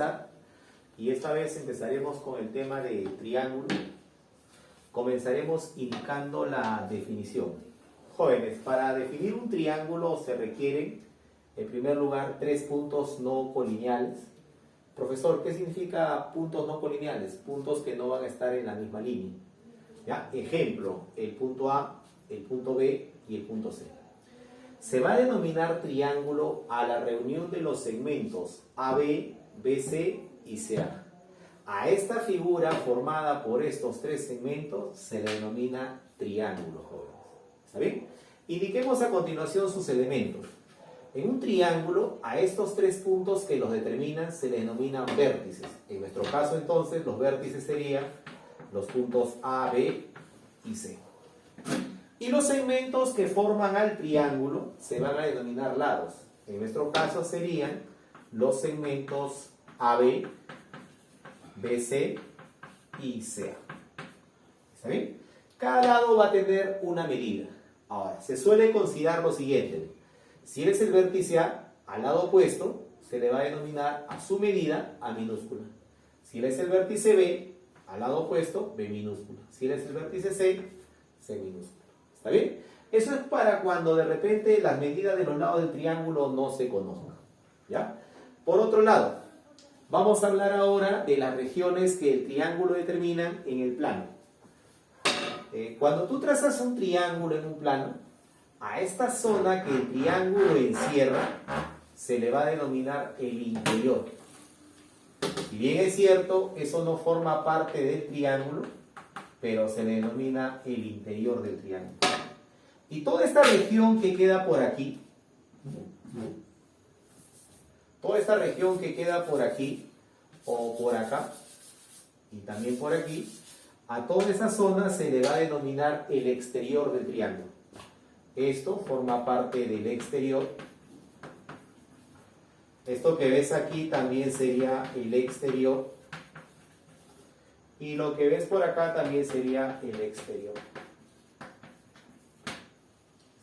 comenzar, y esta vez empezaremos con el tema de triángulo. Comenzaremos indicando la definición. Jóvenes, para definir un triángulo se requieren, en primer lugar, 3 puntos no colineales. Profesor, ¿qué significa puntos no colineales? Puntos que no van a estar en la misma línea. ¿Ya? Ejemplo, el punto A, el punto B y el punto C. Se va a denominar triángulo a la reunión de los segmentos AB, BC y CA. A esta figura formada por estos 3 segmentos se le denomina triángulo, jóvenes. ¿Está bien? Indiquemos a continuación sus elementos. En un triángulo, a estos 3 puntos que los determinan se le denominan vértices. En nuestro caso, entonces, los vértices serían los puntos A, B y C. Y los segmentos que forman al triángulo se van a denominar lados. En nuestro caso serían los segmentos AB, BC y CA. ¿Está bien? Cada lado va a tener una medida. Ahora, se suele considerar lo siguiente. Si eres el vértice A, al lado opuesto, se le va a denominar a su medida A minúscula. Si eres el vértice B, al lado opuesto, B minúscula. Si eres el vértice C, C minúscula. ¿Está bien? Eso es para cuando de repente las medidas de los lados del triángulo no se conozcan. ¿Ya? Por otro lado, vamos a hablar ahora de las regiones que el triángulo determina en el plano. Cuando tú trazas un triángulo en un plano, a esta zona que el triángulo encierra se le va a denominar el interior. Si bien es cierto, eso no forma parte del triángulo, pero se le denomina el interior del triángulo. Y toda esta región que queda por aquí, o por acá, y también por aquí, a toda esa zona se le va a denominar el exterior del triángulo. Esto forma parte del exterior. Esto que ves aquí también sería el exterior. Y lo que ves por acá también sería el exterior.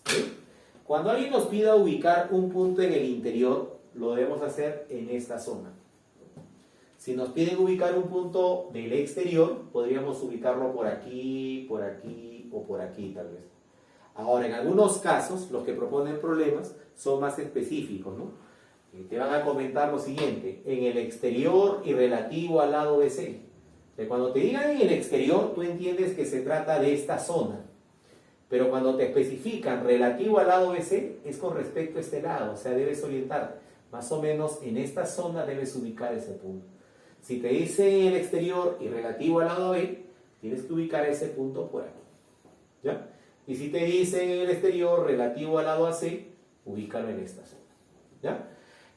¿Sí? Cuando alguien nos pida ubicar un punto en el interior, lo debemos hacer en esta zona. Si nos piden ubicar un punto del exterior, podríamos ubicarlo por aquí o por aquí tal vez. Ahora, en algunos casos, los que proponen problemas son más específicos, ¿no? Te van a comentar lo siguiente: en el exterior y relativo al lado BC. Cuando te digan en el exterior, tú entiendes que se trata de esta zona. Pero cuando te especifican relativo al lado BC, es con respecto a este lado. O sea, debes orientar. Más o menos en esta zona debes ubicar ese punto. Si te dice el exterior y relativo al lado B, tienes que ubicar ese punto por aquí. ¿Ya? Y si te dicen en el exterior relativo al lado AC, ubícalo en esta zona. ¿Ya?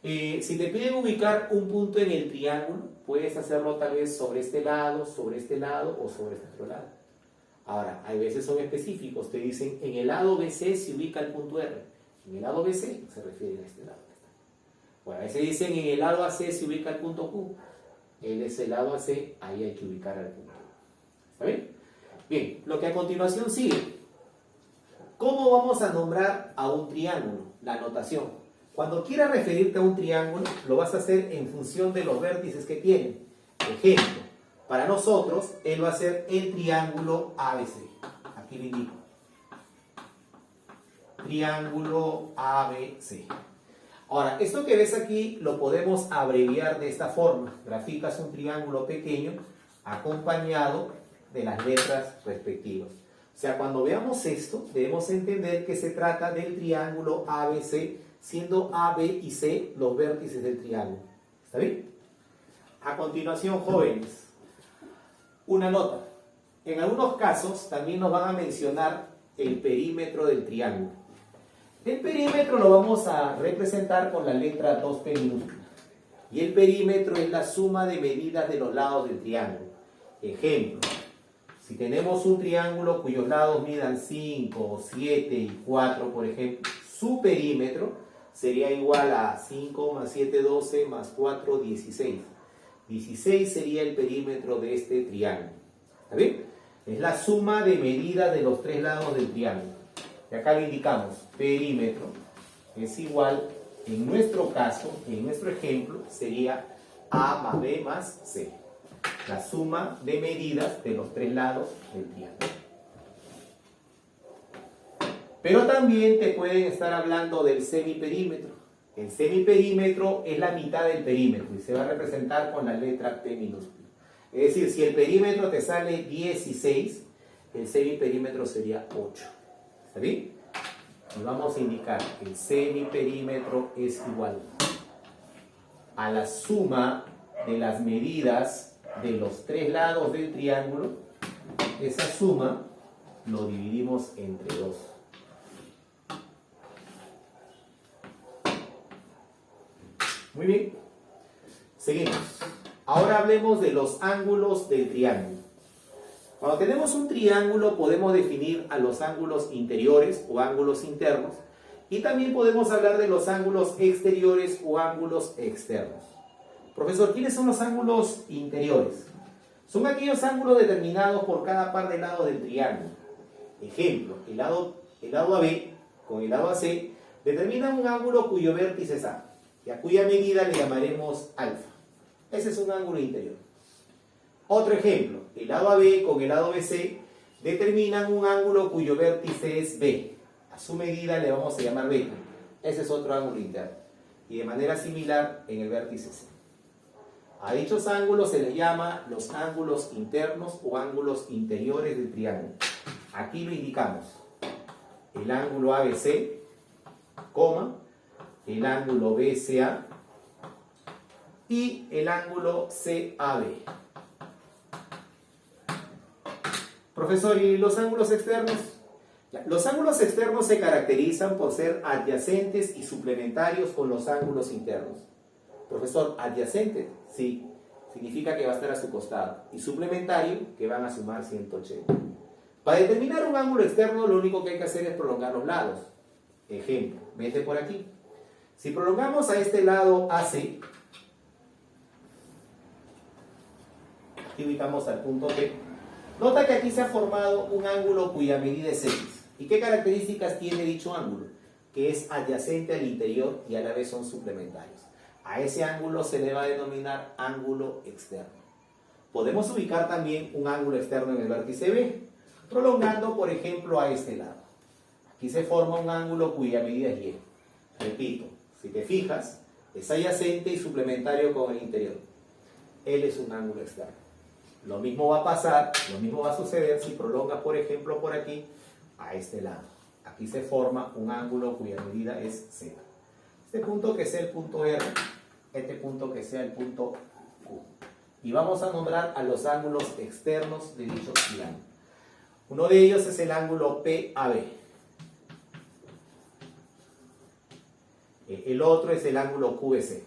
Si te piden ubicar un punto en el triángulo, puedes hacerlo tal vez sobre este lado o sobre este otro lado. Ahora, hay veces son específicos, te dicen en el lado BC se ubica el punto R. En el lado BC se refiere a este lado. Bueno, a veces dicen en el lado AC se ubica el punto Q. En ese lado AC, ahí hay que ubicar al punto Q. ¿Está bien? Bien, lo que a continuación sigue. ¿Cómo vamos a nombrar a un triángulo? La notación. Cuando quieras referirte a un triángulo, lo vas a hacer en función de los vértices que tiene. Ejemplo, para nosotros, él va a ser el triángulo ABC. Aquí le indico. Triángulo ABC. Ahora, esto que ves aquí lo podemos abreviar de esta forma. Graficas un triángulo pequeño acompañado de las letras respectivas. O sea, cuando veamos esto, debemos entender que se trata del triángulo ABC, siendo A, B y C los vértices del triángulo. ¿Está bien? A continuación, jóvenes, una nota. En algunos casos también nos van a mencionar el perímetro del triángulo. El perímetro lo vamos a representar con la letra 2P minúscula. Y el perímetro es la suma de medidas de los lados del triángulo. Ejemplo, si tenemos un triángulo cuyos lados midan 5, 7 y 4, por ejemplo, su perímetro sería igual a 5 más 7, 12, más 4, 16. 16 sería el perímetro de este triángulo. ¿Está bien? Es la suma de medidas de los 3 lados del triángulo. Y acá le indicamos perímetro es igual, en nuestro caso, en nuestro ejemplo, sería A más B más C. La suma de medidas de los tres lados del triángulo. Pero también te pueden estar hablando del semiperímetro. El semiperímetro es la mitad del perímetro y se va a representar con la letra P minúscula. Es decir, si el perímetro te sale 16, el semiperímetro sería 8. ¿Está bien? Y vamos a indicar que el semiperímetro es igual a la suma de las medidas de los tres lados del triángulo. Esa suma lo dividimos entre 2. Muy bien. Seguimos. Ahora hablemos de los ángulos del triángulo. Cuando tenemos un triángulo podemos definir a los ángulos interiores o ángulos internos y también podemos hablar de los ángulos exteriores o ángulos externos. Profesor, ¿quiénes son los ángulos interiores? Son aquellos ángulos determinados por cada par de lados del triángulo. Ejemplo, el lado AB con el lado AC determinan un ángulo cuyo vértice es A y a cuya medida le llamaremos alfa. Ese es un ángulo interior. Otro ejemplo, el lado AB con el lado BC determinan un ángulo cuyo vértice es B. A su medida le vamos a llamar beta. Ese es otro ángulo interno. Y de manera similar en el vértice C. A dichos ángulos se les llama los ángulos internos o ángulos interiores del triángulo. Aquí lo indicamos. El ángulo ABC, coma, el ángulo BCA y el ángulo CAB. Profesor, ¿y los ángulos externos? Los ángulos externos se caracterizan por ser adyacentes y suplementarios con los ángulos internos. Profesor, adyacente, sí, significa que va a estar a su costado. Y suplementario, que van a sumar 180. Para determinar un ángulo externo, lo único que hay que hacer es prolongar los lados. Ejemplo, vete por aquí. Si prolongamos a este lado AC, aquí ubicamos al punto P. Nota que aquí se ha formado un ángulo cuya medida es X. ¿Y qué características tiene dicho ángulo? Que es adyacente al interior y a la vez son suplementarios. A ese ángulo se le va a denominar ángulo externo. Podemos ubicar también un ángulo externo en el vértice B, prolongando, por ejemplo, a este lado. Aquí se forma un ángulo cuya medida es Y. Repito, si te fijas, es adyacente y suplementario con el interior. Él es un ángulo externo. Lo mismo va a pasar, lo mismo va a suceder si prolongas, por ejemplo, por aquí a este lado. Aquí se forma un ángulo cuya medida es Z. Este punto que sea el punto R, este punto que sea el punto Q. Y vamos a nombrar a los ángulos externos de dicho triángulo. Uno de ellos es el ángulo PAB. El otro es el ángulo QBC.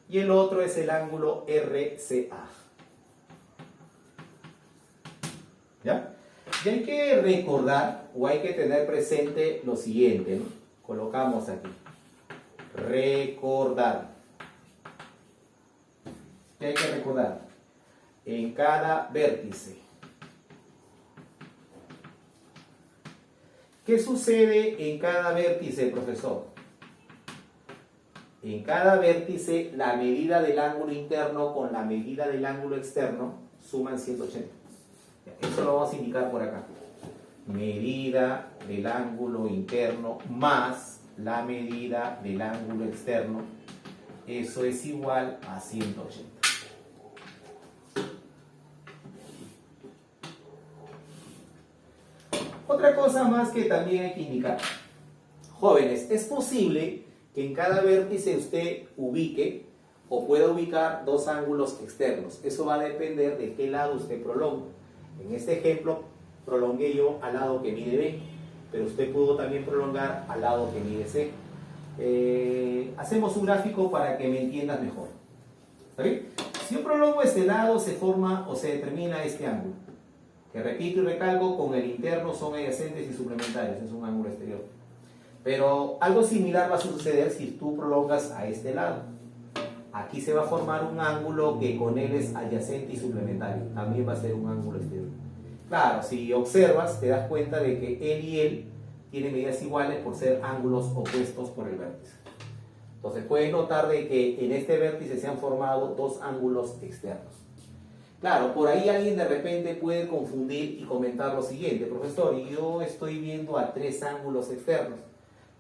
Y el otro es el ángulo RCA. ¿Ya? Y hay que recordar o hay que tener presente lo siguiente, ¿no? Colocamos aquí. Recordar. ¿Qué hay que recordar? En cada vértice. ¿Qué sucede en cada vértice, profesor? En cada vértice, la medida del ángulo interno con la medida del ángulo externo suman 180. Eso lo vamos a indicar por acá. Medida del ángulo interno más la medida del ángulo externo. Eso es igual a 180. Otra cosa más que también hay que indicar. Jóvenes, es posible que en cada vértice usted ubique o pueda ubicar dos ángulos externos. Eso va a depender de qué lado usted prolonga. En este ejemplo, prolongué yo al lado que mide B, pero usted pudo también prolongar al lado que mide C. Hacemos un gráfico para que me entiendas mejor. ¿Está bien? Si yo prolongo este lado, se forma o se determina este ángulo. Que repito y recalco, con el interno son adyacentes y suplementarios, es un ángulo exterior. Pero algo similar va a suceder si tú prolongas a este lado. Aquí se va a formar un ángulo que con él es adyacente y suplementario. También va a ser un ángulo exterior. Claro, si observas, te das cuenta de que él y él tienen medidas iguales por ser ángulos opuestos por el vértice. Entonces puedes notar de que en este vértice se han formado dos ángulos externos. Claro, por ahí alguien de repente puede confundir y comentar lo siguiente: profesor, yo estoy viendo a tres ángulos externos.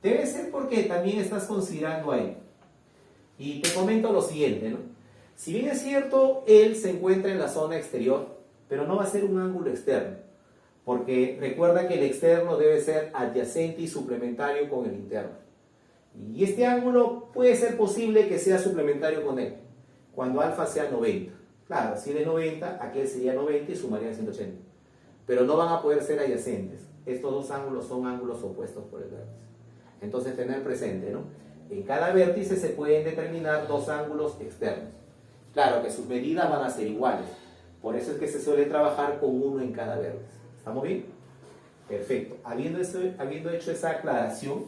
Debe ser porque también estás considerando a él. Y te comento lo siguiente, ¿no? Si bien es cierto, él se encuentra en la zona exterior, pero no va a ser un ángulo externo, porque recuerda que el externo debe ser adyacente y suplementario con el interno. Y este ángulo puede ser posible que sea suplementario con él, cuando alfa sea 90. Claro, si él es 90, aquel sería 90 y sumarían 180. Pero no van a poder ser adyacentes. Estos dos ángulos son ángulos opuestos por el vértice. Entonces, tener presente, ¿no? En cada vértice se pueden determinar dos ángulos externos. Claro que sus medidas van a ser iguales. Por eso es que se suele trabajar con uno en cada vértice. ¿Estamos bien? Perfecto. Habiendo hecho esa aclaración,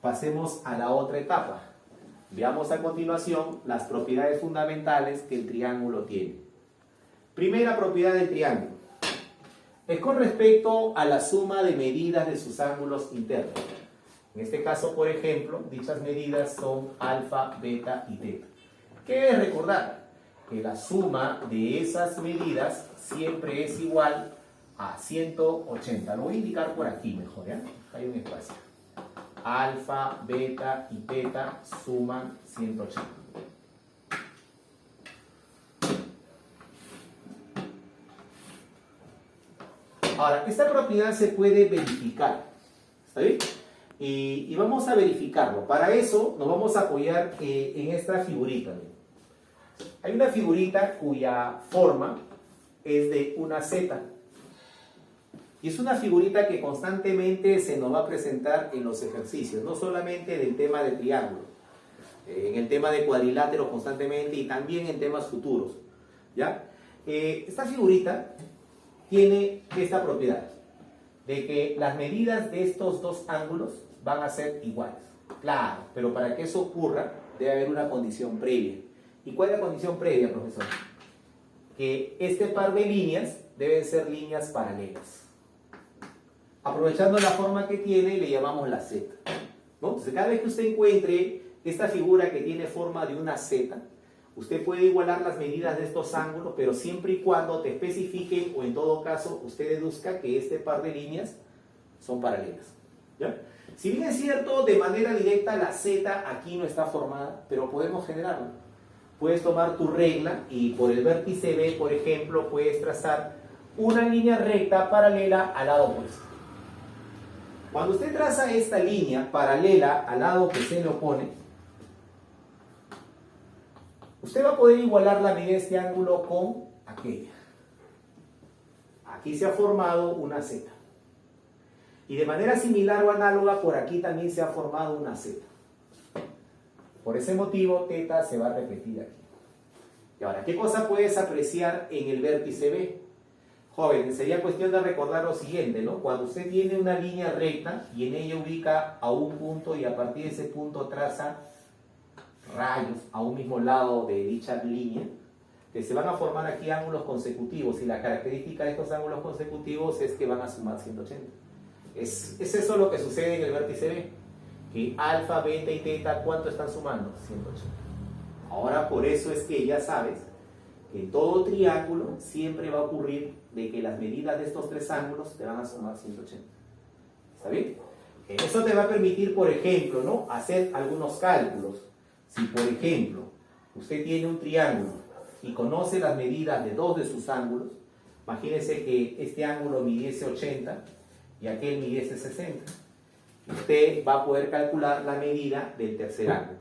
pasemos a la otra etapa. Veamos a continuación las propiedades fundamentales que el triángulo tiene. Primera propiedad del triángulo es con respecto a la suma de medidas de sus ángulos internos. En este caso, por ejemplo, dichas medidas son alfa, beta y teta. ¿Qué debes recordar? Que la suma de esas medidas siempre es igual a 180. Lo voy a indicar por aquí mejor, ¿ya? Hay un espacio. Alfa, beta y teta suman 180. Ahora, esta propiedad se puede verificar. ¿Está bien? Y vamos a verificarlo. Para eso nos vamos a apoyar en esta figurita. Hay una figurita cuya forma es de una Z. Y es una figurita que constantemente se nos va a presentar en los ejercicios, no solamente del tema de triángulo, en el tema de cuadrilátero constantemente y también en temas futuros. ¿Ya? Esta figurita tiene esta propiedad, de que las medidas de estos dos ángulos van a ser iguales. Claro, pero para que eso ocurra debe haber una condición previa. ¿Y cuál es la condición previa, profesor? Que este par de líneas deben ser líneas paralelas. Aprovechando la forma que tiene, le llamamos la Z, ¿no? Entonces, cada vez que usted encuentre esta figura que tiene forma de una Z, usted puede igualar las medidas de estos ángulos, pero siempre y cuando te especifique, o en todo caso, usted deduzca que este par de líneas son paralelas. ¿Ya? Si bien es cierto, de manera directa la Z aquí no está formada, pero podemos generarla. Puedes tomar tu regla y por el vértice B, por ejemplo, puedes trazar una línea recta paralela al lado opuesto. Cuando usted traza esta línea paralela al lado que se le opone, usted va a poder igualar la medida de este ángulo con aquella. Aquí se ha formado una Z. Y de manera similar o análoga, por aquí también se ha formado una Z. Por ese motivo, teta se va a repetir aquí. Y ahora, ¿qué cosa puedes apreciar en el vértice B? Joven, sería cuestión de recordar lo siguiente, ¿no? Cuando usted tiene una línea recta y en ella ubica a un punto y a partir de ese punto traza rayos a un mismo lado de dicha línea, que se van a formar aquí ángulos consecutivos, y la característica de estos ángulos consecutivos es que van a sumar 180. Es eso lo que sucede en el vértice B, que alfa, beta y teta, ¿cuánto están sumando? 180. Ahora, por eso es que ya sabes que en todo triángulo siempre va a ocurrir de que las medidas de estos tres ángulos te van a sumar 180. ¿Está bien? Eso te va a permitir, por ejemplo, ¿no?, hacer algunos cálculos. Si, por ejemplo, usted tiene un triángulo y conoce las medidas de dos de sus ángulos, imagínese que este ángulo midiese 80 y aquel midiese 60. Usted va a poder calcular la medida del tercer ángulo.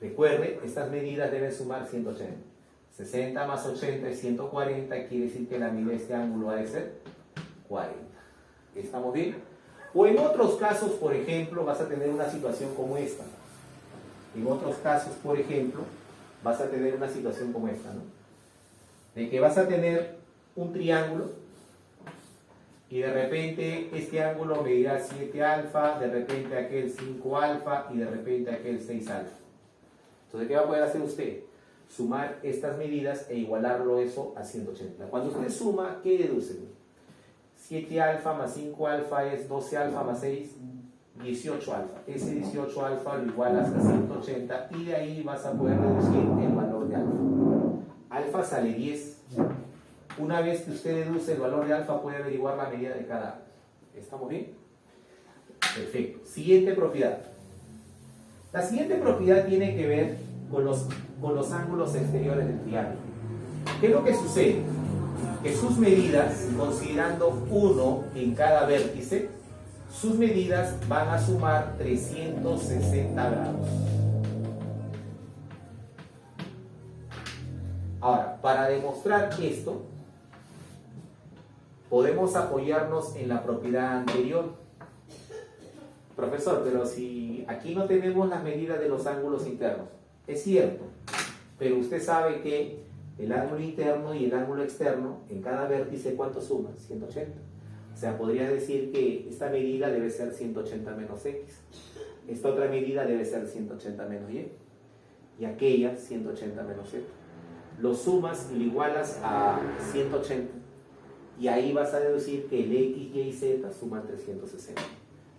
Recuerde, estas medidas deben sumar 180. 60 más 80 es 140, quiere decir que la medida de este ángulo ha de ser 40. ¿Estamos bien? O en otros casos, por ejemplo, vas a tener una situación como esta. En otros casos, por ejemplo, vas a tener una situación como esta, ¿no? De que vas a tener un triángulo y de repente este ángulo medirá 7 alfa, de repente aquel 5 alfa y de repente aquel 6 alfa. Entonces, ¿qué va a poder hacer usted? Sumar estas medidas e igualarlo eso a 180. Cuando usted suma, ¿qué deduce? 7 alfa más 5 alfa es 12 alfa más 6, 18 alfa. Ese 18 alfa lo igualas a 180 y de ahí vas a poder deducir el valor de alfa. Alfa sale 10. Una vez que usted deduce el valor de alfa, puede averiguar la medida de cada ángulo. ¿Estamos bien? Perfecto. Siguiente propiedad. La siguiente propiedad tiene que ver con los ángulos exteriores del triángulo. ¿Qué es lo que sucede? Que sus medidas, considerando uno en cada vértice, sus medidas van a sumar 360 grados. Ahora, para demostrar esto, podemos apoyarnos en la propiedad anterior. Profesor, pero si aquí no tenemos las medidas de los ángulos internos, es cierto, pero usted sabe que el ángulo interno y el ángulo externo en cada vértice, ¿cuánto suman? 180. O sea, podría decir que esta medida debe ser 180 menos x. Esta otra medida debe ser 180 menos y. Y aquella 180 menos z. Lo sumas y lo igualas a 180. Y ahí vas a deducir que el x, y z suman 360.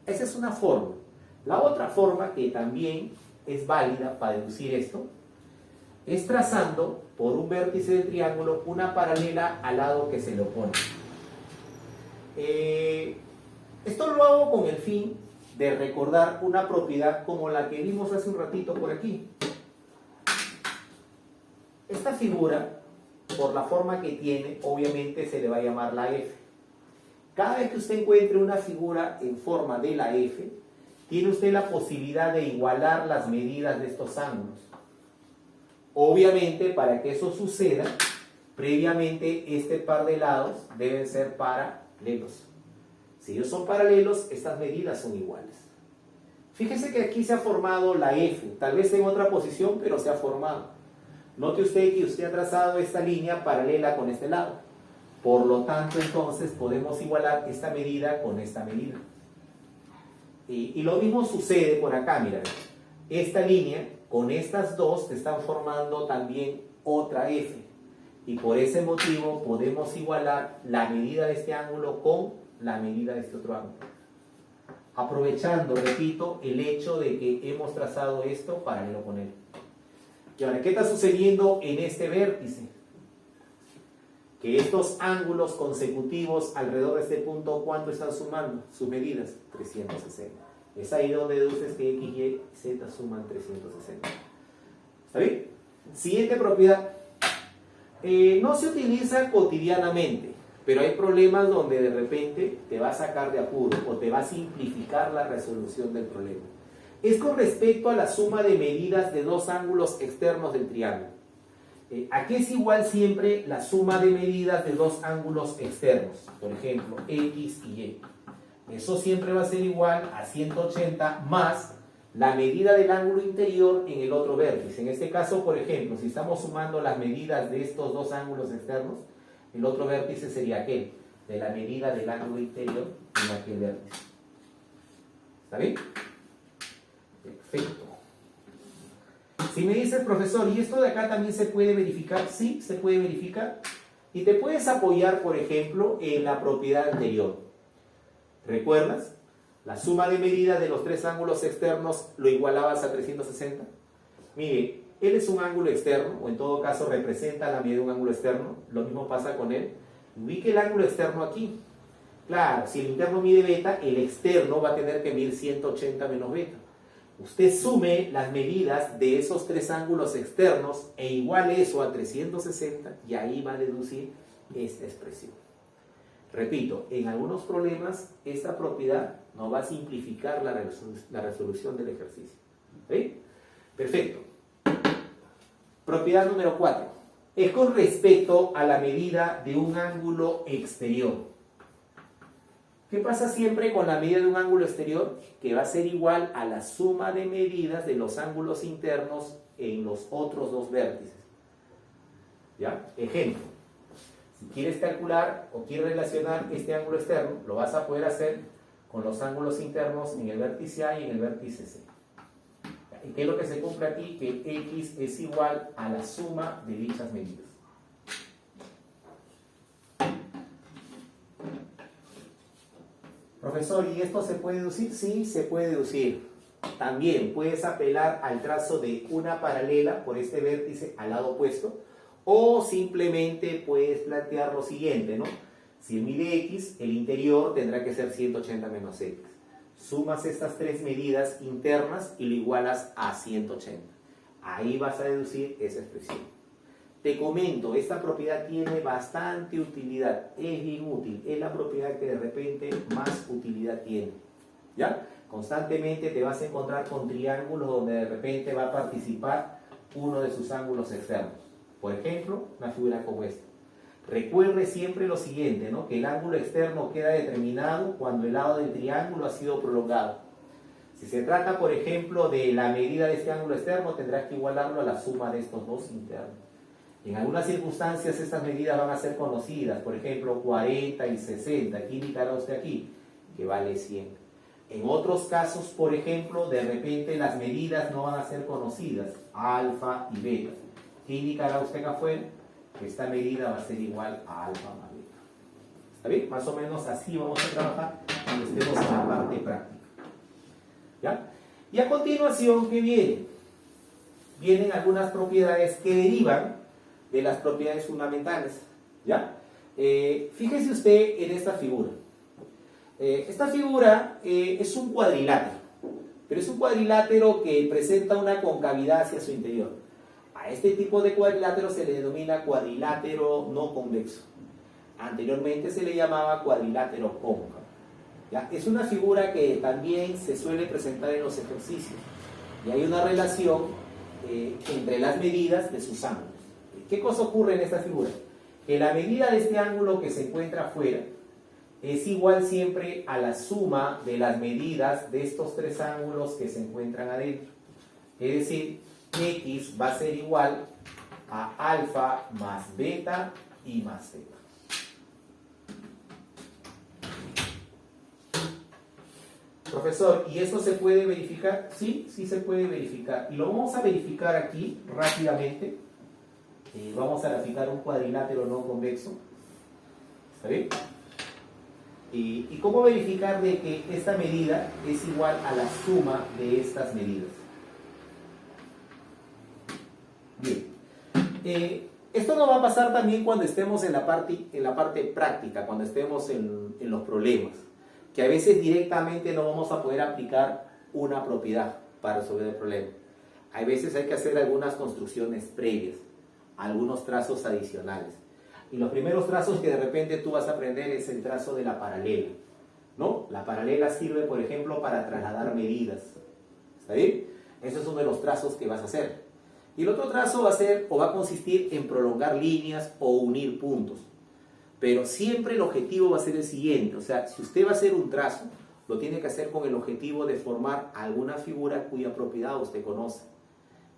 Esa es una forma. La otra forma que también es válida para deducir esto es trazando por un vértice del triángulo una paralela al lado que se le opone. Esto lo hago con el fin de recordar una propiedad como la que vimos hace un ratito por aquí. Esta figura, por la forma que tiene, obviamente se le va a llamar la F. Cada vez que usted encuentre una figura en forma de la F, tiene usted la posibilidad de igualar las medidas de estos ángulos. Obviamente, para que eso suceda, previamente este par de lados deben ser paralelos. Si ellos son paralelos, estas medidas son iguales. Fíjese que aquí se ha formado la F, tal vez en otra posición, pero se ha formado. Note usted que usted ha trazado esta línea paralela con este lado. Por lo tanto, entonces, podemos igualar esta medida con esta medida. Y lo mismo sucede por acá, mira. Esta línea, con estas dos, te están formando también otra F. Y por ese motivo podemos igualar la medida de este ángulo con la medida de este otro ángulo. Aprovechando, repito, el hecho de que hemos trazado esto paralelo con él. Y ahora, ¿qué está sucediendo en este vértice? Que estos ángulos consecutivos alrededor de este punto, ¿cuánto están sumando? Sus medidas, 360. Es ahí donde deduces que x, y, z suman 360. ¿Está bien? Siguiente propiedad. No se utiliza cotidianamente, pero hay problemas donde de repente te va a sacar de apuro o te va a simplificar la resolución del problema. Es con respecto a la suma de medidas de dos ángulos externos del triángulo. ¿A qué es igual siempre la suma de medidas de dos ángulos externos? Por ejemplo, x y y. Eso siempre va a ser igual a 180 más la medida del ángulo interior en el otro vértice. En este caso, por ejemplo, si estamos sumando las medidas de estos dos ángulos externos, el otro vértice sería aquel, de la medida del ángulo interior en aquel vértice. ¿Está bien? Perfecto. Si me dices, profesor, ¿y esto de acá también se puede verificar? Sí, se puede verificar. Y te puedes apoyar, por ejemplo, en la propiedad anterior. ¿Recuerdas? La suma de medidas de los tres ángulos externos lo igualabas a 360. Mire, él es un ángulo externo, o en todo caso representa la medida de un ángulo externo. Lo mismo pasa con él. Ubique el ángulo externo aquí. Claro, si el interno mide beta, el externo va a tener que medir 180 menos beta. Usted sume las medidas de esos tres ángulos externos e iguale eso a 360 y ahí va a deducir esta expresión. Repito, en algunos problemas esta propiedad nos va a simplificar la resolución del ejercicio. ¿Sí? Perfecto. Propiedad número 4. Es con respecto a la medida de un ángulo exterior. ¿Qué pasa siempre con la medida de un ángulo exterior? Que va a ser igual a la suma de medidas de los ángulos internos en los otros dos vértices. ¿Ya? Ejemplo. Si quieres calcular o quieres relacionar este ángulo externo, lo vas a poder hacer con los ángulos internos en el vértice A y en el vértice C. ¿Y qué es lo que se cumple aquí? Que x es igual a la suma de dichas medidas. Profesor, ¿y esto se puede deducir? Sí, se puede deducir. También puedes apelar al trazo de una paralela por este vértice al lado opuesto, o simplemente puedes plantear lo siguiente, ¿no? Si mide X, el interior tendrá que ser 180 menos X. Sumas estas tres medidas internas y lo igualas a 180. Ahí vas a deducir esa expresión. Te comento, esta propiedad tiene bastante utilidad, es bien útil, es la propiedad que de repente más utilidad tiene. ¿Ya? Constantemente te vas a encontrar con triángulos donde de repente va a participar uno de sus ángulos externos. Por ejemplo, una figura como esta. Recuerde siempre lo siguiente, ¿no? Que el ángulo externo queda determinado cuando el lado del triángulo ha sido prolongado. Si se trata, por ejemplo, de la medida de este ángulo externo, tendrás que igualarlo a la suma de estos dos internos. En algunas circunstancias estas medidas van a ser conocidas, por ejemplo 40 y 60, ¿qué indicará usted aquí? Que vale 100. En otros casos, por ejemplo, de repente las medidas no van a ser conocidas, alfa y beta. ¿Qué indicará usted acá afuera? Que esta medida va a ser igual a alfa más beta. ¿Está bien? Más o menos así vamos a trabajar cuando estemos en la parte práctica. ¿Ya? Y a continuación, ¿qué viene? Vienen algunas propiedades que derivan de las propiedades fundamentales. ¿Ya? Fíjese usted en esta figura. Esta figura es un cuadrilátero, pero es un cuadrilátero que presenta una concavidad hacia su interior. A este tipo de cuadrilátero se le denomina cuadrilátero no convexo. Anteriormente se le llamaba cuadrilátero cóncavo. ¿Ya? Es una figura que también se suele presentar en los ejercicios. Y hay una relación entre las medidas de sus ángulos. ¿Qué cosa ocurre en esta figura? Que la medida de este ángulo que se encuentra afuera es igual siempre a la suma de las medidas de estos tres ángulos que se encuentran adentro. Es decir, X va a ser igual a alfa más beta y más zeta. Profesor, ¿y eso se puede verificar? Sí, sí se puede verificar. Y lo vamos a verificar aquí rápidamente. Vamos a graficar un cuadrilátero no convexo. ¿Está bien? ¿Y cómo verificar de que esta medida es igual a la suma de estas medidas? Bien. Esto nos va a pasar también cuando estemos en la parte práctica, cuando estemos en los problemas, que a veces directamente no vamos a poder aplicar una propiedad para resolver el problema. A veces hay que hacer algunas construcciones previas, algunos trazos adicionales. Y los primeros trazos que de repente tú vas a aprender es el trazo de la paralela, ¿no? La paralela sirve, por ejemplo, para trasladar medidas. ¿Está bien? Ese es uno de los trazos que vas a hacer. Y el otro trazo va a ser o va a consistir en prolongar líneas o unir puntos. Pero siempre el objetivo va a ser el siguiente. O sea, si usted va a hacer un trazo, lo tiene que hacer con el objetivo de formar alguna figura cuya propiedad usted conoce.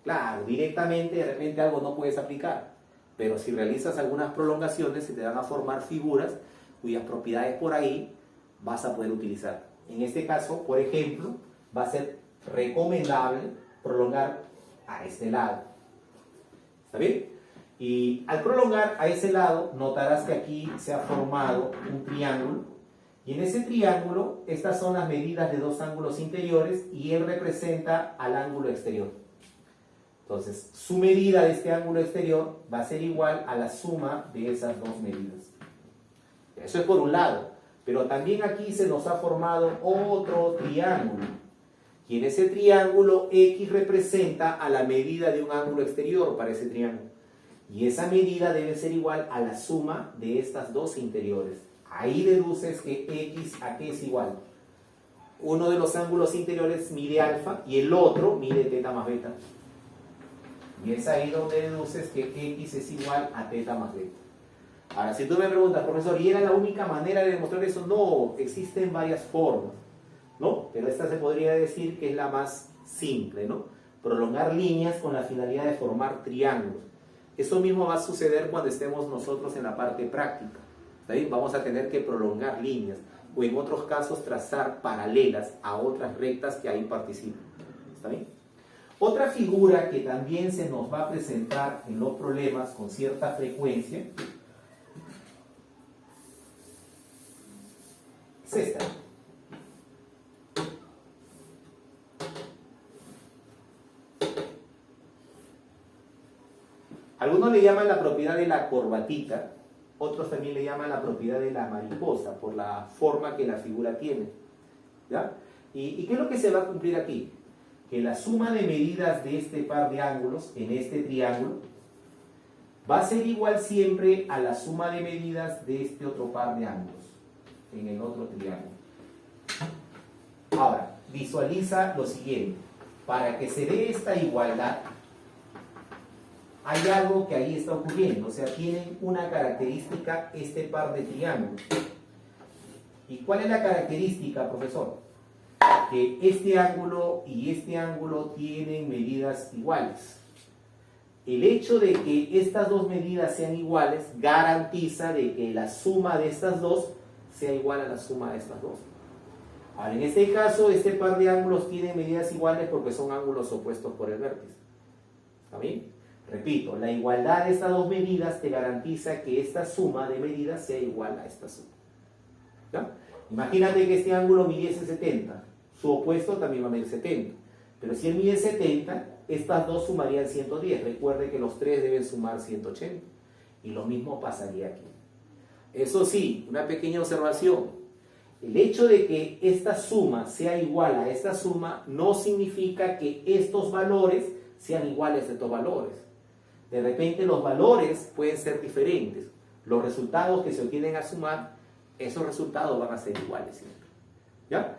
Claro, directamente de repente algo no puedes aplicar. Pero si realizas algunas prolongaciones, se te van a formar figuras cuyas propiedades por ahí vas a poder utilizar. En este caso, por ejemplo, va a ser recomendable prolongar a este lado. ¿Está bien? Y al prolongar a ese lado, notarás que aquí se ha formado un triángulo. Y en ese triángulo, estas son las medidas de dos ángulos interiores y él representa al ángulo exterior. Entonces, su medida de este ángulo exterior va a ser igual a la suma de esas dos medidas. Eso es por un lado. Pero también aquí se nos ha formado otro triángulo. Y en ese triángulo X representa a la medida de un ángulo exterior para ese triángulo. Y esa medida debe ser igual a la suma de estas dos interiores. Ahí deduces que X a qué es igual. Uno de los ángulos interiores mide alfa y el otro mide teta más beta. Y es ahí donde deduces que X es igual a teta más beta. Ahora, si tú me preguntas, profesor, ¿y era la única manera de demostrar eso? No, existen varias formas, ¿no? Pero esta se podría decir que es la más simple, ¿no? Prolongar líneas con la finalidad de formar triángulos. Eso mismo va a suceder cuando estemos nosotros en la parte práctica. ¿Está bien? Vamos a tener que prolongar líneas o en otros casos trazar paralelas a otras rectas que ahí participan. ¿Está bien? Otra figura que también se nos va a presentar en los problemas con cierta frecuencia es esta. Algunos le llaman la propiedad de la corbatita, otros también le llaman la propiedad de la mariposa, por la forma que la figura tiene. ¿Ya? ¿Y qué es lo que se va a cumplir aquí? Que la suma de medidas de este par de ángulos, en este triángulo, va a ser igual siempre a la suma de medidas de este otro par de ángulos, en el otro triángulo. Ahora, visualiza lo siguiente. Para que se dé esta igualdad, hay algo que ahí está ocurriendo. O sea, tienen una característica este par de triángulos. ¿Y cuál es la característica, profesor? Que este ángulo y este ángulo tienen medidas iguales. El hecho de que estas dos medidas sean iguales garantiza de que la suma de estas dos sea igual a la suma de estas dos. Ahora, en este caso, este par de ángulos tiene medidas iguales porque son ángulos opuestos por el vértice. ¿Está bien? Repito, la igualdad de estas dos medidas te garantiza que esta suma de medidas sea igual a esta suma. ¿Ya? Imagínate que este ángulo midiese 70. Su opuesto también va a medir 70. Pero si él mide 70, estas dos sumarían 110. Recuerde que los tres deben sumar 180. Y lo mismo pasaría aquí. Eso sí, una pequeña observación. El hecho de que esta suma sea igual a esta suma no significa que estos valores sean iguales a estos valores. De repente los valores pueden ser diferentes. Los resultados que se obtienen a sumar, esos resultados van a ser iguales siempre. ¿Ya?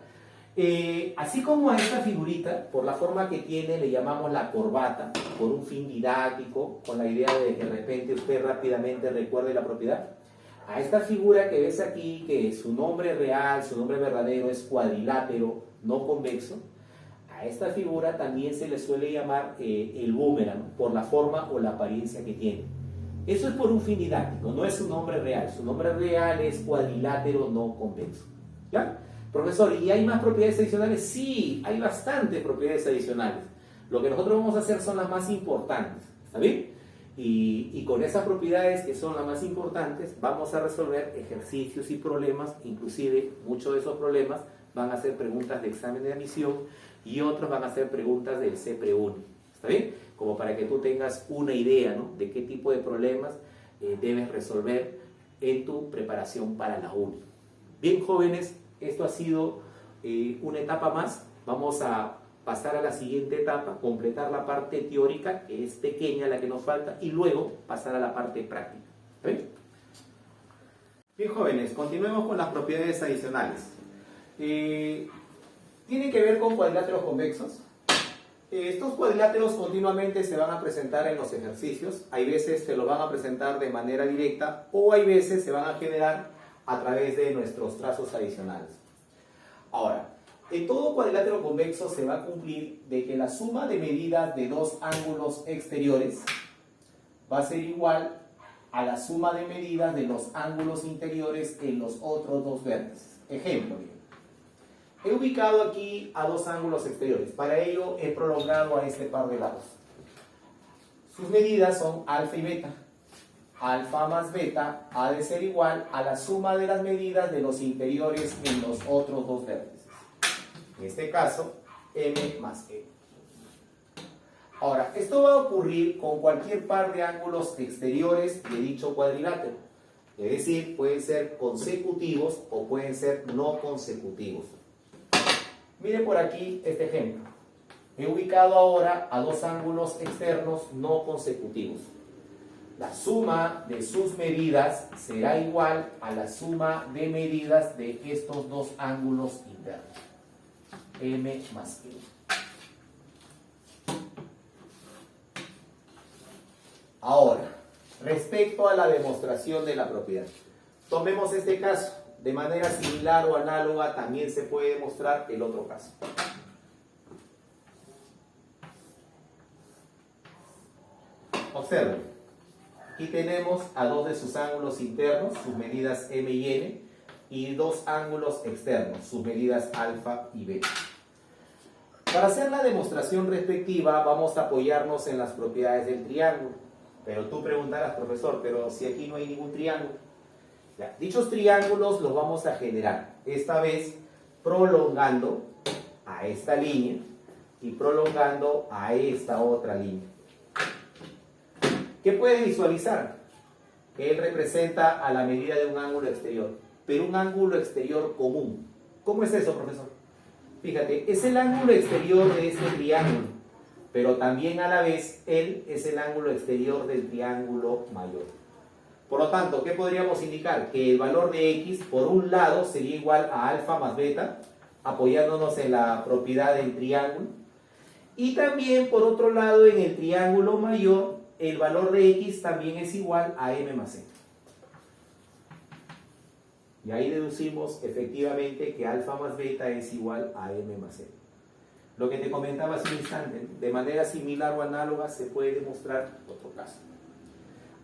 Así como a esta figurita, por la forma que tiene, le llamamos la corbata, por un fin didáctico, con la idea de que de repente usted rápidamente recuerde la propiedad. A esta figura que ves aquí, que su nombre real, su nombre verdadero es cuadrilátero no convexo, a esta figura también se le suele llamar el boomerang, por la forma o la apariencia que tiene. Eso es por un fin didáctico, no es su nombre real. Su nombre real es cuadrilátero no convexo. ¿Ya? Profesor, ¿y hay más propiedades adicionales? Sí, hay bastantes propiedades adicionales. Lo que nosotros vamos a hacer son las más importantes. ¿Está bien? Y con esas propiedades que son las más importantes, vamos a resolver ejercicios y problemas. Inclusive, muchos de esos problemas van a ser preguntas de examen de admisión y otros van a ser preguntas del CPRE-1. ¿Está bien? Como para que tú tengas una idea, ¿no?, de qué tipo de problemas debes resolver en tu preparación para la uni. Bien, jóvenes, esto ha sido una etapa más. Vamos a pasar a la siguiente etapa, completar la parte teórica, que es pequeña la que nos falta, y luego pasar a la parte práctica. ¿Está bien? Bien, jóvenes, continuemos con las propiedades adicionales. Tiene que ver con cuadriláteros convexos. Estos cuadriláteros continuamente se van a presentar en los ejercicios. Hay veces se los van a presentar de manera directa o hay veces se van a generar a través de nuestros trazos adicionales. Ahora, en todo cuadrilátero convexo se va a cumplir de que la suma de medidas de dos ángulos exteriores va a ser igual a la suma de medidas de los ángulos interiores en los otros dos vértices. Ejemplo, bien. He ubicado aquí a dos ángulos exteriores. Para ello he prolongado a este par de lados. Sus medidas son alfa y beta. Alfa más beta ha de ser igual a la suma de las medidas de los interiores en los otros dos vértices. En este caso, m más e. Ahora, esto va a ocurrir con cualquier par de ángulos exteriores de dicho cuadrilátero. Es decir, pueden ser consecutivos o pueden ser no consecutivos. Mire por aquí este ejemplo. He ubicado ahora a dos ángulos externos no consecutivos. La suma de sus medidas será igual a la suma de medidas de estos dos ángulos internos. M más E. Ahora, respecto a la demostración de la propiedad. Tomemos este caso. De manera similar o análoga también se puede demostrar el otro caso. Observen. Aquí tenemos a dos de sus ángulos internos, sus medidas m y n, y dos ángulos externos, sus medidas alfa y beta. Para hacer la demostración respectiva vamos a apoyarnos en las propiedades del triángulo. Pero tú preguntarás, profesor, pero si aquí no hay ningún triángulo. Ya, dichos triángulos los vamos a generar, esta vez prolongando a esta línea y prolongando a esta otra línea. ¿Qué puede visualizar? Que él representa a la medida de un ángulo exterior, pero un ángulo exterior común. ¿Cómo es eso, profesor? Fíjate, es el ángulo exterior de este triángulo, pero también a la vez él es el ángulo exterior del triángulo mayor. Por lo tanto, ¿qué podríamos indicar? Que el valor de x por un lado sería igual a alfa más beta, apoyándonos en la propiedad del triángulo. Y también por otro lado, en el triángulo mayor, el valor de x también es igual a m más n. Y ahí deducimos efectivamente que alfa más beta es igual a m más n. Lo que te comentaba hace un instante, de manera similar o análoga se puede demostrar otro caso.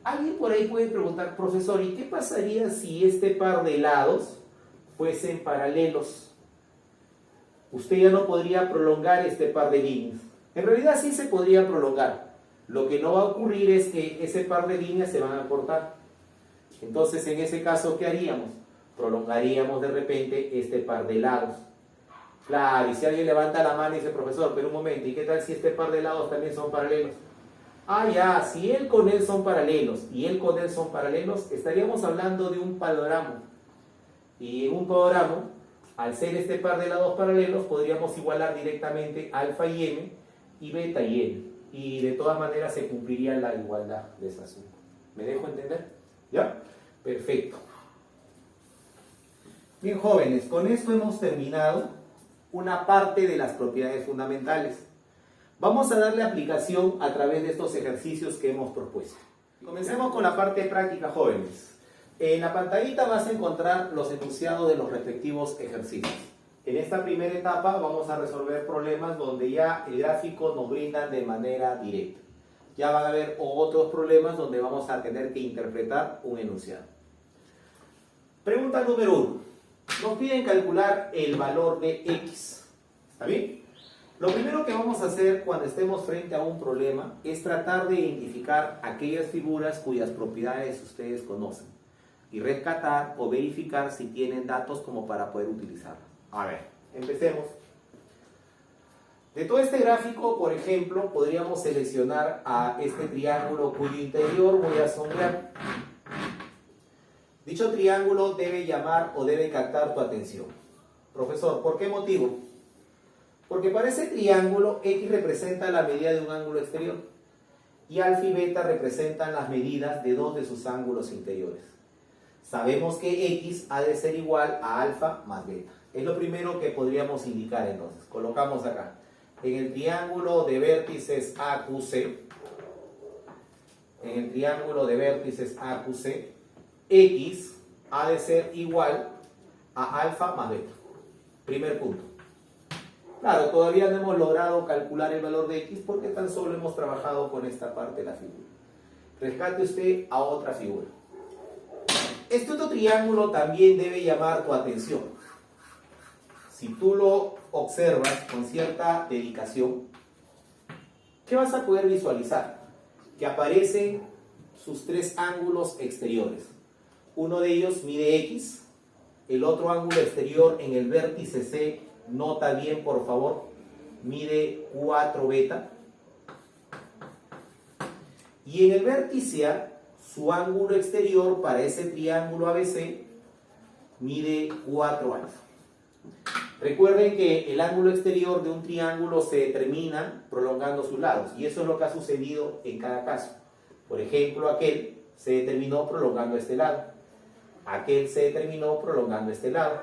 Alguien por ahí puede preguntar, profesor, ¿y qué pasaría si este par de lados fuesen paralelos? Usted ya no podría prolongar este par de líneas. En realidad sí se podría prolongar. Lo que no va a ocurrir es que ese par de líneas se van a cortar. Entonces, en ese caso, ¿qué haríamos? Prolongaríamos de repente este par de lados. Claro, y si alguien levanta la mano y dice, profesor, pero un momento, ¿y qué tal si este par de lados también son paralelos? Ah, ya, si él con él son paralelos y él con él son paralelos, estaríamos hablando de un palogramo. Y en un palogramo, al ser este par de lados paralelos, podríamos igualar directamente alfa y m y beta y n. Y de todas maneras se cumpliría la igualdad de esa suma. ¿Me dejo entender? ¿Ya? Perfecto. Bien, jóvenes, con esto hemos terminado una parte de las propiedades fundamentales. Vamos a darle aplicación a través de estos ejercicios que hemos propuesto. Comencemos con la parte práctica, jóvenes. En la pantallita vas a encontrar los enunciados de los respectivos ejercicios. En esta primera etapa vamos a resolver problemas donde ya el gráfico nos brindan de manera directa. Ya van a haber otros problemas donde vamos a tener que interpretar un enunciado. Pregunta número 1. Nos piden calcular el valor de x. ¿Está bien? Lo primero que vamos a hacer cuando estemos frente a un problema es tratar de identificar aquellas figuras cuyas propiedades ustedes conocen y rescatar o verificar si tienen datos como para poder utilizarlas. A ver, empecemos. De todo este gráfico, por ejemplo, podríamos seleccionar a este triángulo cuyo interior voy a sombrear. Dicho triángulo debe llamar o debe captar tu atención. Profesor, ¿por qué motivo? Porque para ese triángulo x representa la medida de un ángulo exterior y alfa y beta representan las medidas de dos de sus ángulos interiores. Sabemos que x ha de ser igual a alfa más beta. Es lo primero que podríamos indicar entonces. Colocamos acá. En el triángulo de vértices AQC, x ha de ser igual a alfa más beta. Primer punto. Claro, todavía no hemos logrado calcular el valor de x porque tan solo hemos trabajado con esta parte de la figura. Rescate usted a otra figura. Este otro triángulo también debe llamar tu atención. Si tú lo observas con cierta dedicación, ¿qué vas a poder visualizar? Que aparecen sus tres ángulos exteriores. Uno de ellos mide x, el otro ángulo exterior en el vértice C, nota bien por favor, mide 4 beta. Y en el vértice A, su ángulo exterior para ese triángulo ABC mide 4 alfa. Recuerden que el ángulo exterior de un triángulo se determina prolongando sus lados, y eso es lo que ha sucedido en cada caso. Por ejemplo, aquel se determinó prolongando este lado, aquel se determinó prolongando este lado.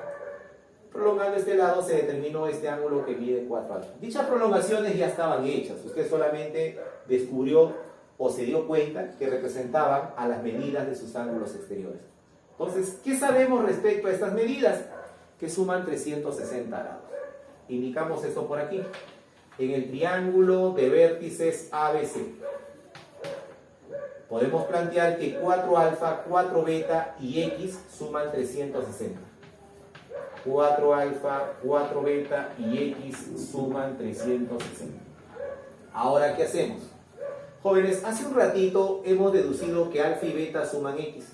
Prolongando este lado se determinó este ángulo que mide 4 alfa. Dichas prolongaciones ya estaban hechas, usted solamente descubrió o se dio cuenta que representaban a las medidas de sus ángulos exteriores. Entonces, ¿qué sabemos respecto a estas medidas? Que suman 360 grados. Indicamos esto por aquí. En el triángulo de vértices ABC, podemos plantear que 4 alfa, 4 beta y x suman 360. 4 alfa, 4 beta y x suman 360. Ahora, ¿qué hacemos? Jóvenes, hace un ratito hemos deducido que alfa y beta suman x.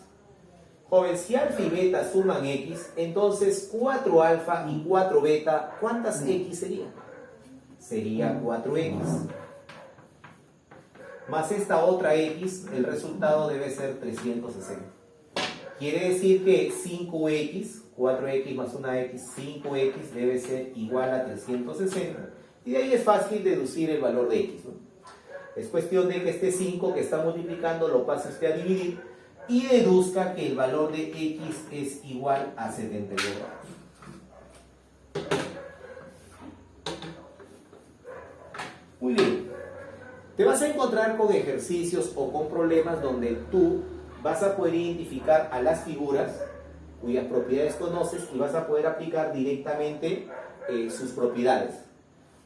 Jóvenes, si alfa y beta suman x, entonces 4 alfa y 4 beta, ¿cuántas x serían? Sería 4x. más esta otra x, el resultado debe ser 360. Quiere decir que 5x, 4x más una x, 5x debe ser igual a 360. Y de ahí es fácil deducir el valor de x, ¿no? Es cuestión de que este 5 que está multiplicando lo pase usted a dividir y deduzca que el valor de x es igual a 72 grados. Muy bien. Te vas a encontrar con ejercicios o con problemas donde tú vas a poder identificar a las figuras cuyas propiedades conoces y vas a poder aplicar directamente sus propiedades.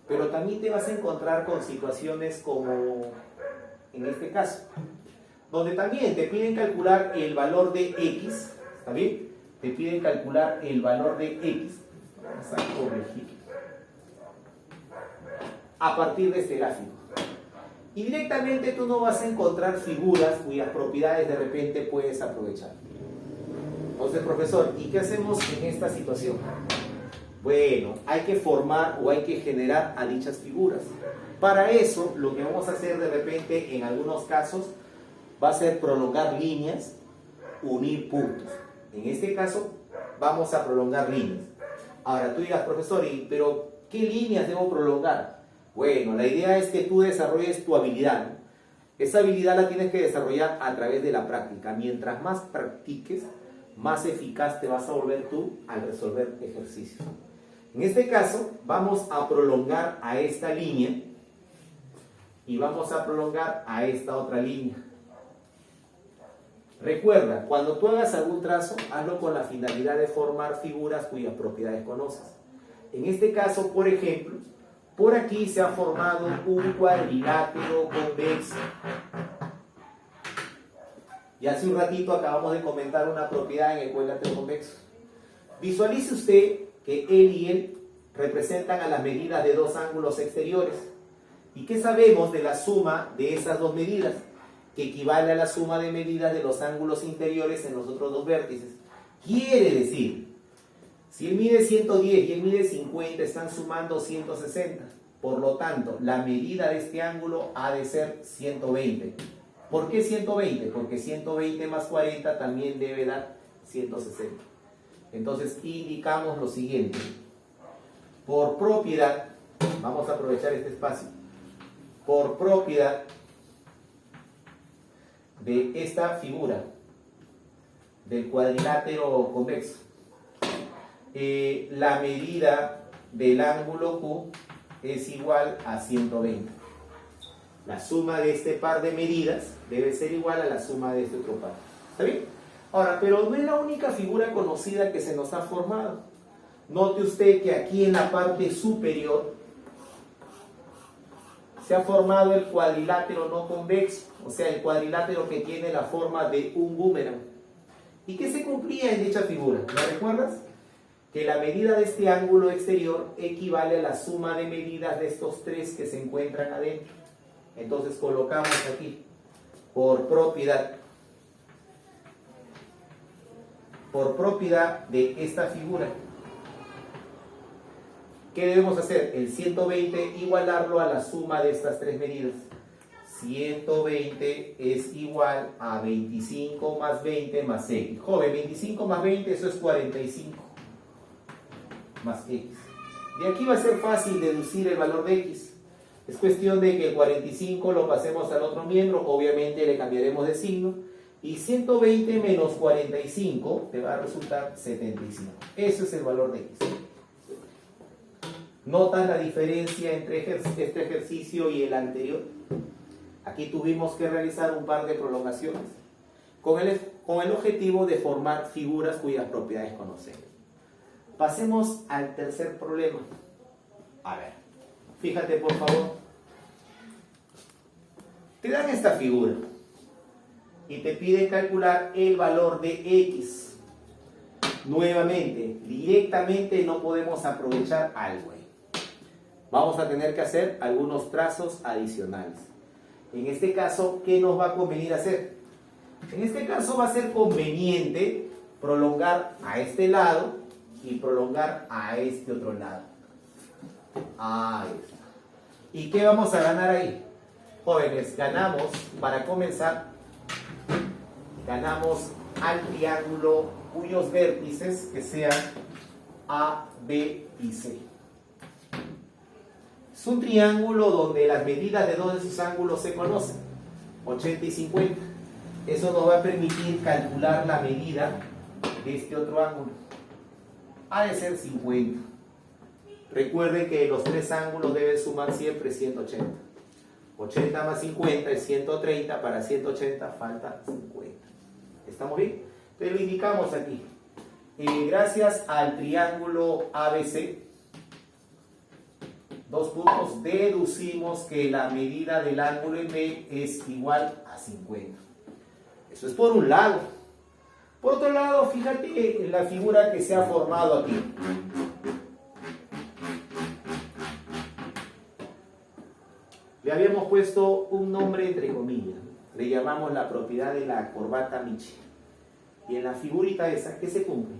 Pero también te vas a encontrar con situaciones como en este caso, donde también te piden calcular el valor de x, ¿está bien? Te piden calcular el valor de x. Vamos a corregir. A partir de este gráfico. Y directamente tú no vas a encontrar figuras cuyas propiedades de repente puedes aprovechar. Entonces, profesor, ¿y qué hacemos en esta situación? Bueno, hay que formar o hay que generar a dichas figuras. Para eso, lo que vamos a hacer de repente en algunos casos va a ser prolongar líneas, unir puntos. En este caso, vamos a prolongar líneas. Ahora, tú digas, profesor, ¿pero qué líneas debo prolongar? Bueno, la idea es que tú desarrolles tu habilidad, ¿no? Esa habilidad la tienes que desarrollar a través de la práctica. Mientras más practiques, más eficaz te vas a volver tú al resolver ejercicios. En este caso, vamos a prolongar a esta línea y vamos a prolongar a esta otra línea. Recuerda, cuando tú hagas algún trazo, hazlo con la finalidad de formar figuras cuyas propiedades conoces. En este caso, por ejemplo, por aquí se ha formado un cuadrilátero convexo. Y hace un ratito acabamos de comentar una propiedad en el cuadrilátero convexo. Visualice usted que él y él representan a las medidas de dos ángulos exteriores. ¿Y qué sabemos de la suma de esas dos medidas? Que equivale a la suma de medidas de los ángulos interiores en los otros dos vértices. Quiere decir, si él mide 110 y él mide 50, están sumando 160. Por lo tanto, la medida de este ángulo ha de ser 120. ¿Por qué 120? Porque 120 más 40 también debe dar 160. Entonces, indicamos lo siguiente. Por propiedad, vamos a aprovechar este espacio. Por propiedad de esta figura del cuadrilátero convexo, la medida del ángulo Q es igual a 120. La suma de este par de medidas debe ser igual a la suma de este otro par. ¿Está bien? Ahora, pero no es la única figura conocida que se nos ha formado. Note usted que aquí en la parte superior se ha formado el cuadrilátero no convexo, o sea, el cuadrilátero que tiene la forma de un boomerang. ¿Y qué se cumplía en dicha figura? ¿Me recuerdas? Que la medida de este ángulo exterior equivale a la suma de medidas de estos tres que se encuentran adentro. Entonces colocamos aquí, por propiedad de esta figura, ¿qué debemos hacer? El 120 igualarlo a la suma de estas tres medidas. 120 es igual a 25 más 20 más x. Joven, 25 más 20, eso es 45 más x. De aquí va a ser fácil deducir el valor de x. Es cuestión de que el 45 lo pasemos al otro miembro, obviamente le cambiaremos de signo, y 120 menos 45 te va a resultar 75. Eso es el valor de x. ¿Notas la diferencia entre este ejercicio y el anterior? Aquí tuvimos que realizar un par de prolongaciones con el objetivo de formar figuras cuyas propiedades conocemos. Pasemos al tercer problema. A ver, fíjate por favor. Te dan esta figura y te piden calcular el valor de x. Nuevamente, directamente no podemos aprovechar algo. Vamos a tener que hacer algunos trazos adicionales. En este caso, ¿qué nos va a convenir hacer? En este caso va a ser conveniente prolongar a este lado y prolongar a este otro lado. Ahí está. ¿Y qué vamos a ganar ahí? Jóvenes, ganamos, para comenzar, ganamos al triángulo cuyos vértices que sean A, B y C. Es un triángulo donde las medidas de dos de sus ángulos se conocen, 80 y 50. Eso nos va a permitir calcular la medida de este otro ángulo. Ha de ser 50. Recuerden que los tres ángulos deben sumar siempre 180. 80 más 50 es 130, para 180 falta 50. ¿Estamos bien? Entonces lo indicamos aquí. Gracias al triángulo ABC, dos puntos, deducimos que la medida del ángulo en B es igual a 50. Eso es por un lado. Por otro lado, fíjate en la figura que se ha formado aquí. Le habíamos puesto un nombre entre comillas. Le llamamos la propiedad de la corbata Michi. Y en la figurita esa, ¿qué se cumple?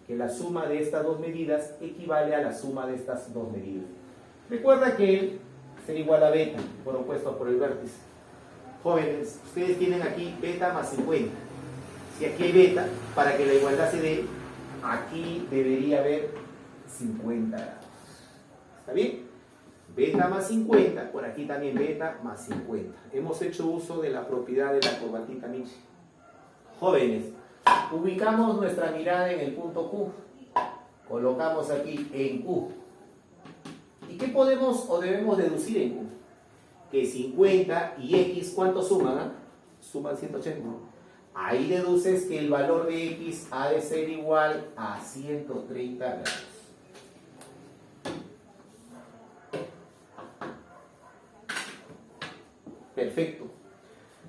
Que la suma de estas dos medidas equivale a la suma de estas dos medidas. Recuerda que L será igual a beta, por opuesto por el vértice. Jóvenes, ustedes tienen aquí beta más 50. Si aquí hay beta, para que la igualdad se dé, aquí debería haber 50 grados. ¿Está bien? Beta más 50, por aquí también beta más 50. Hemos hecho uso de la propiedad de la corbatita Michi. Jóvenes, ubicamos nuestra mirada en el punto Q. Colocamos aquí en Q. ¿Y qué podemos o debemos deducir en Q? Que 50 y X, ¿cuánto suman? Suman 180. Ahí deduces que el valor de X ha de ser igual a 130 grados. Perfecto.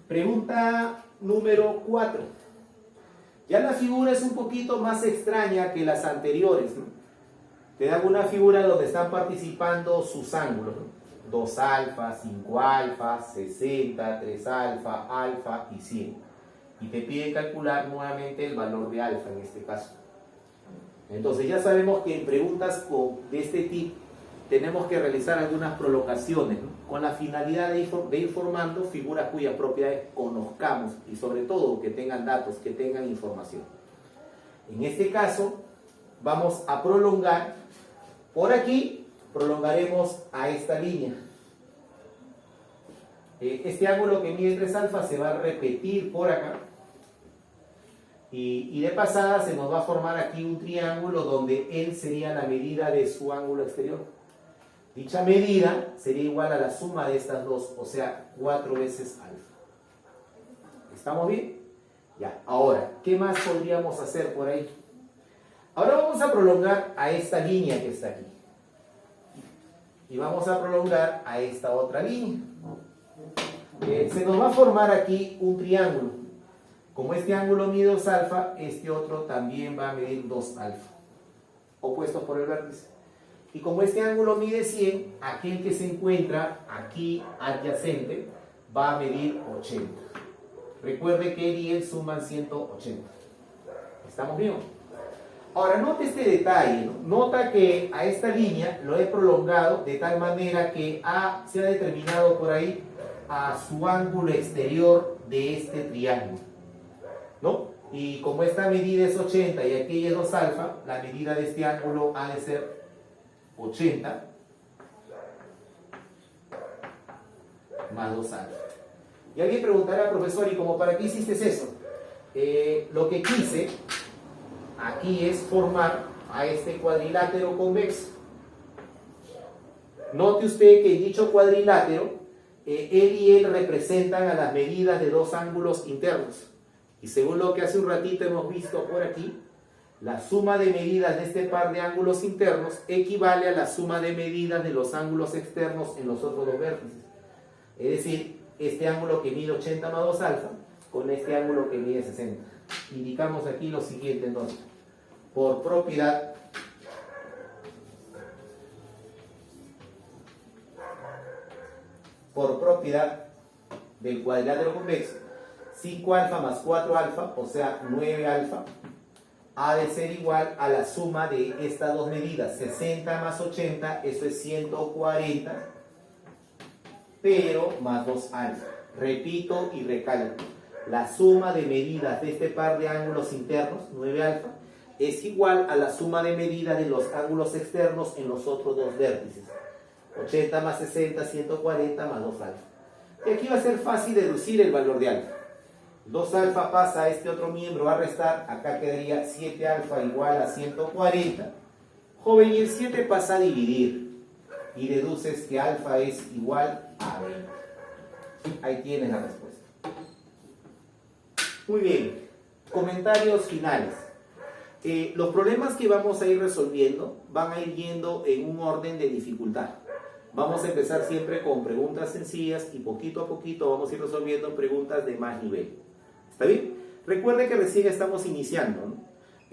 Pregunta número 4. Ya la figura es un poquito más extraña que las anteriores, ¿no? Te dan una figura donde están participando sus ángulos, ¿no? 2 alfa, 5 alfa, 60, 3 alfa, alfa y 100. Y te piden calcular nuevamente el valor de alfa en este caso. Entonces ya sabemos que en preguntas de este tipo tenemos que realizar algunas prolongaciones, ¿no? Con la finalidad de ir formando figuras cuyas propiedades conozcamos y sobre todo que tengan datos, que tengan información. En este caso vamos a prolongar por aquí, prolongaremos a esta línea. Este ángulo que mide 3 alfa se va a repetir por acá. Y de pasada se nos va a formar aquí un triángulo donde L sería la medida de su ángulo exterior. Dicha medida sería igual a la suma de estas dos, o sea, 4 veces alfa. ¿Estamos bien? Ya, ahora, ¿qué más podríamos hacer por ahí? Ahora vamos a prolongar a esta línea que está aquí. Y vamos a prolongar a esta otra línea. Se nos va a formar aquí un triángulo. Como este ángulo mide 2 alfa, este otro también va a medir 2 alfa. Opuestos por el vértice. Y como este ángulo mide 100, aquel que se encuentra aquí adyacente va a medir 80. Recuerde que él y él suman 180. ¿Estamos bien? Ahora, note este detalle, ¿no? Nota que a esta línea lo he prolongado de tal manera que se ha determinado por ahí a su ángulo exterior de este triángulo, ¿no? Y como esta medida es 80 y aquella es 2 alfa, la medida de este ángulo ha de ser 80 más 2 alfa. Y alguien preguntará, profesor, ¿y como para qué hiciste eso? Lo que quise aquí es formar a este cuadrilátero convexo. Note usted que en dicho cuadrilátero, él y él representan a las medidas de dos ángulos internos. Y según lo que hace un ratito hemos visto por aquí, la suma de medidas de este par de ángulos internos equivale a la suma de medidas de los ángulos externos en los otros dos vértices. Es decir, este ángulo que mide 80 más 2 alfa con este ángulo que mide 60. Indicamos aquí lo siguiente entonces. Por propiedad del cuadrilátero convexo, 5 alfa más 4 alfa, o sea 9 alfa, ha de ser igual a la suma de estas dos medidas, 60 más 80, eso es 140, pero más 2 alfa. Repito y recalco. La suma de medidas de este par de ángulos internos, 9 alfa, es igual a la suma de medidas de los ángulos externos en los otros dos vértices. 80 más 60, 140 más 2 alfa. Y aquí va a ser fácil deducir el valor de alfa. 2 alfa pasa a este otro miembro a restar, acá quedaría 7 alfa igual a 140. Joven, y el 7 pasa a dividir. Y deduces que alfa es igual a 20. Ahí tienes la respuesta. Muy bien, comentarios finales. Los problemas que vamos a ir resolviendo van a ir yendo en un orden de dificultad. Vamos a empezar siempre con preguntas sencillas y poquito a poquito vamos a ir resolviendo preguntas de más nivel. ¿Está bien? Recuerde que recién estamos iniciando, ¿no?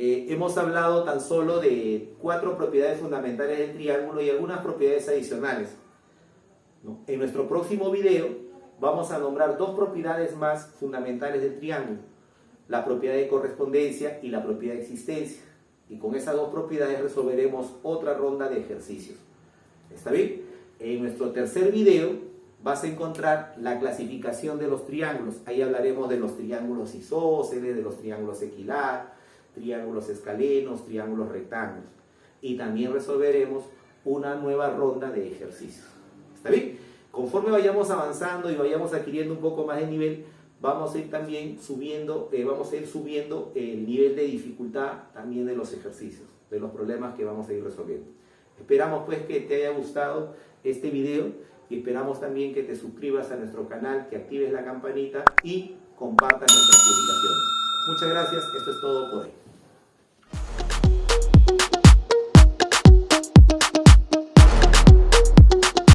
Hemos hablado tan solo de 4 propiedades fundamentales del triángulo y algunas propiedades adicionales, ¿no? En nuestro próximo video vamos a nombrar 2 propiedades más fundamentales del triángulo: la propiedad de correspondencia y la propiedad de existencia. Y con esas 2 propiedades resolveremos otra ronda de ejercicios. ¿Está bien? En nuestro tercer video vas a encontrar la clasificación de los triángulos. Ahí hablaremos de los triángulos isósceles, de los triángulos equilares, triángulos escalenos, triángulos rectángulos. Y también resolveremos una nueva ronda de ejercicios. ¿Está bien? Conforme vayamos avanzando y vayamos adquiriendo un poco más de nivel, vamos a ir también subiendo, el nivel de dificultad también de los ejercicios, de los problemas que vamos a ir resolviendo. Esperamos pues que te haya gustado este video y esperamos también que te suscribas a nuestro canal, que actives la campanita y compartas nuestras publicaciones. Muchas gracias, esto es todo por hoy.